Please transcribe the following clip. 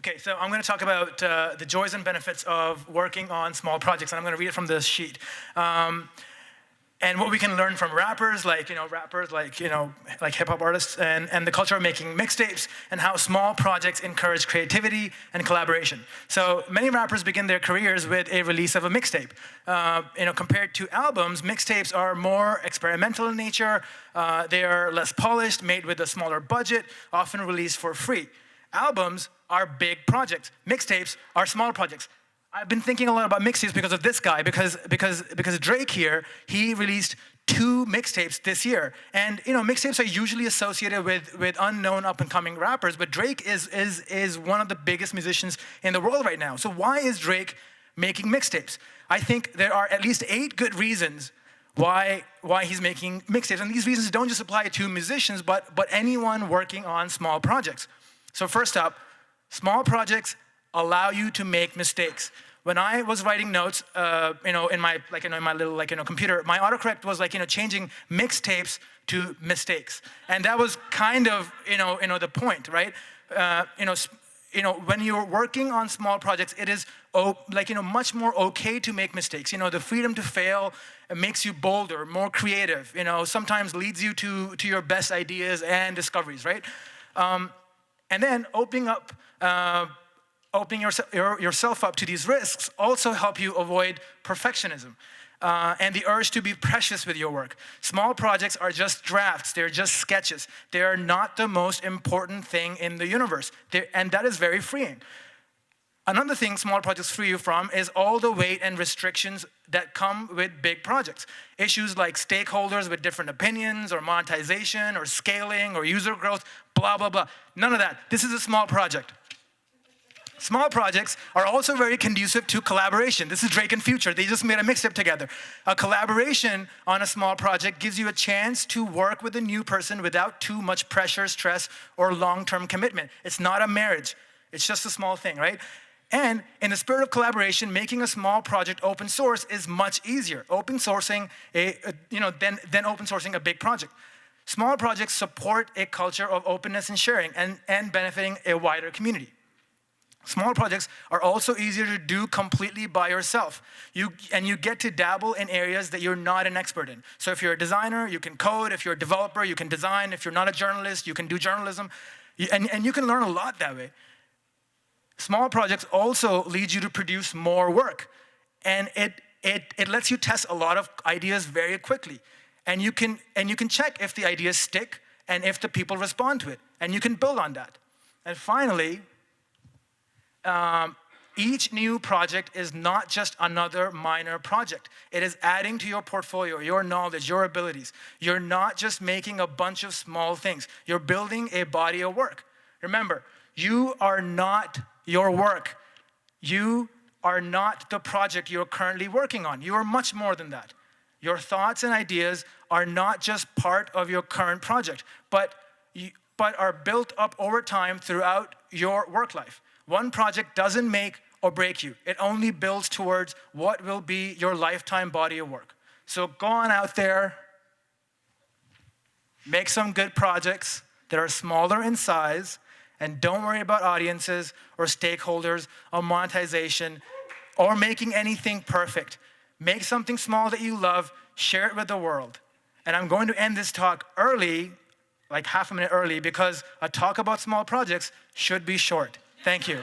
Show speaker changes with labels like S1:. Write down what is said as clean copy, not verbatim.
S1: Okay, so I'm going to talk about the joys and benefits of working on small projects, and I'm going to read it from this sheet. And what we can learn from rappers, like hip hop artists, and the culture of making mixtapes, and how small projects encourage creativity and collaboration. So many rappers begin their careers with a release of a mixtape. Compared to albums, mixtapes are more experimental in nature. They are less polished, made with a smaller budget, often released for free. Albums are big projects. Mixtapes are small projects. I've been thinking a lot about mixtapes because of this guy, because Drake here, he released 2 mixtapes this year. And mixtapes are usually associated with unknown up-and-coming rappers, but Drake is one of the biggest musicians in the world right now. So why is Drake making mixtapes? I think there are at least 8 good reasons why he's making mixtapes. And these reasons don't just apply to musicians, but anyone working on small projects. So first up, small projects allow you to make mistakes. When I was writing notes, in my little computer, my autocorrect was changing mixtapes to mistakes, and that was kind of the point, right? When you're working on small projects, it is much more okay to make mistakes. The freedom to fail makes you bolder, more creative. Sometimes leads you to your best ideas and discoveries, right? And then opening yourself up to these risks also help you avoid perfectionism and the urge to be precious with your work. Small projects are just drafts. They're just sketches. They are not the most important thing in the universe. And that is very freeing. Another thing small projects free you from is all the weight and restrictions that come with big projects. Issues like stakeholders with different opinions, or monetization, or scaling, or user growth, blah, blah, blah. None of that. This is a small project. Small projects are also very conducive to collaboration. This is Drake and Future. They just made a mixtape together. A collaboration on a small project gives you a chance to work with a new person without too much pressure, stress, or long-term commitment. It's not a marriage. It's just a small thing, right? And in the spirit of collaboration, making a small project open source is much easier. Open sourcing than open sourcing a big project. Small projects support a culture of openness and sharing and benefiting a wider community. Small projects are also easier to do completely by yourself. You get to dabble in areas that you're not an expert in. So if you're a designer, you can code. If you're a developer, you can design. If you're not a journalist, you can do journalism. And you can learn a lot that way. Small projects also lead you to produce more work. And it lets you test a lot of ideas very quickly. And you can check if the ideas stick and if the people respond to it. And you can build on that. And finally, each new project is not just another minor project. It is adding to your portfolio, your knowledge, your abilities. You're not just making a bunch of small things. You're building a body of work. Remember, you are not your work. You are not the project you're currently working on. You are much more than that. Your thoughts and ideas are not just part of your current project, but are built up over time throughout your work life. One project doesn't make or break you. It only builds towards what will be your lifetime body of work. So go on out there, make some good projects that are smaller in size, and don't worry about audiences or stakeholders or monetization or making anything perfect. Make something small that you love, share it with the world. And I'm going to end this talk early, like half a minute early, because a talk about small projects should be short. Thank you.